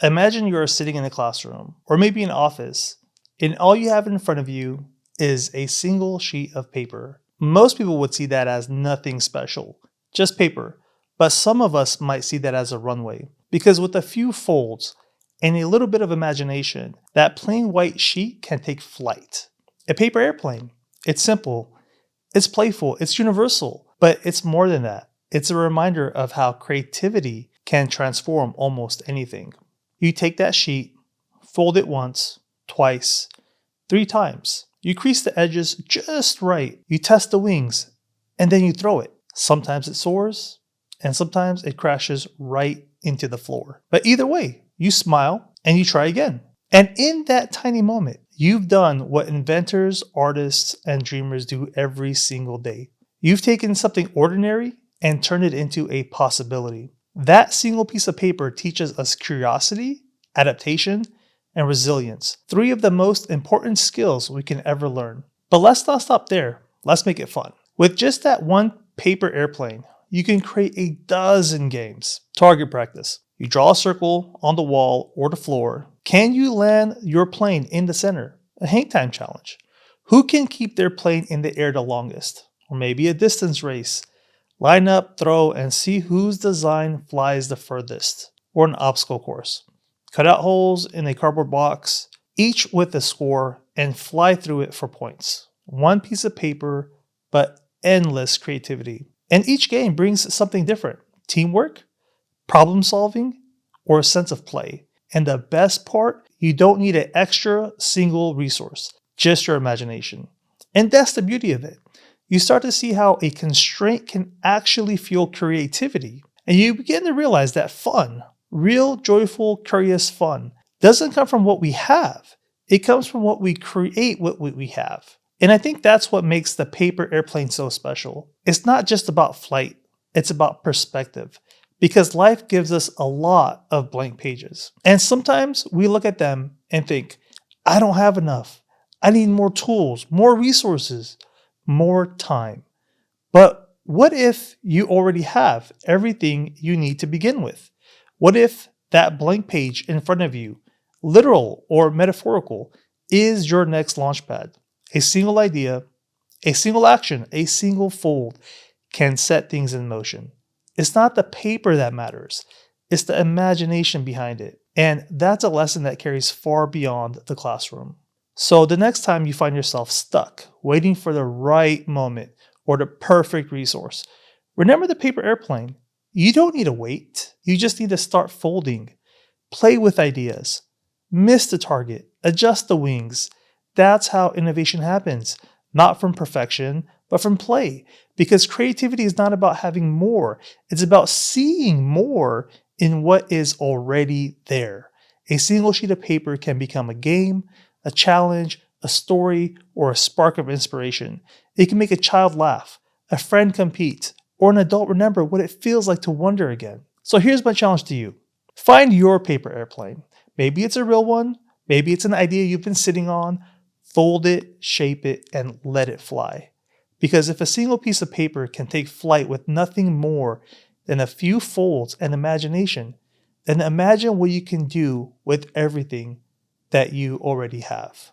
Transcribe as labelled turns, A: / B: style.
A: Imagine you are sitting in a classroom or maybe an office, and all you have in front of you is a single sheet of paper. Most people would see that as nothing special, just paper. But some of us might see that as a runway, because with a few folds and a little bit of imagination, that plain white sheet can take flight. A paper airplane. It's simple, it's playful, it's universal, but it's more than that. It's a reminder of how creativity can transform almost anything. You take that sheet, fold it once, twice, 3 times. You crease the edges just right. You test the wings, and then you throw it. Sometimes it soars, and sometimes it crashes right into the floor. But either way, you smile and you try again. And in that tiny moment, you've done what inventors, artists, and dreamers do every single day. You've taken something ordinary and turned it into a possibility. That single piece of paper teaches us curiosity, adaptation, and resilience, 3 of the most important skills we can ever learn. But let's not stop there. Let's make it fun. With just that one paper airplane, you can create a dozen games. Target practice. You draw a circle on the wall or the floor. Can you land your plane in the center? A hang time challenge. Who can keep their plane in the air the longest? Or maybe a distance race. Line up, throw, and see whose design flies the furthest. Or an obstacle course. Cut out holes in a cardboard box, each with a score, and fly through it for points. One piece of paper, but endless creativity. And each game brings something different. Teamwork, problem solving, or a sense of play. And the best part, you don't need an extra single resource, just your imagination. And that's the beauty of it. You start to see how a constraint can actually fuel creativity. And you begin to realize that fun, real, joyful, curious fun, doesn't come from what we have. It comes from what we create with what we have. And I think that's what makes the paper airplane so special. It's not just about flight, it's about perspective. Because life gives us a lot of blank pages. And sometimes we look at them and think, I don't have enough. I need more tools, more resources, more time. But what if you already have everything you need to begin with? What if that blank page in front of you, literal or metaphorical, is your next launchpad? A single idea, a single action, a single fold can set things in motion. It's not the paper that matters. It's the imagination behind it. And that's a lesson that carries far beyond the classroom. So the next time you find yourself stuck, waiting for the right moment or the perfect resource, remember the paper airplane. You don't need to wait. You just need to start folding. Play with ideas. Miss the target. Adjust the wings. That's how innovation happens. Not from perfection, but from play. Because creativity is not about having more. It's about seeing more in what is already there. A single sheet of paper can become a game, a challenge, a story, or a spark of inspiration. It can make a child laugh, a friend compete, or an adult remember what it feels like to wonder again. So here's my challenge to you. Find your paper airplane. Maybe it's a real one. Maybe it's an idea you've been sitting on. Fold it, shape it, and let it fly. Because if a single piece of paper can take flight with nothing more than a few folds and imagination, then imagine what you can do with everything that you already have.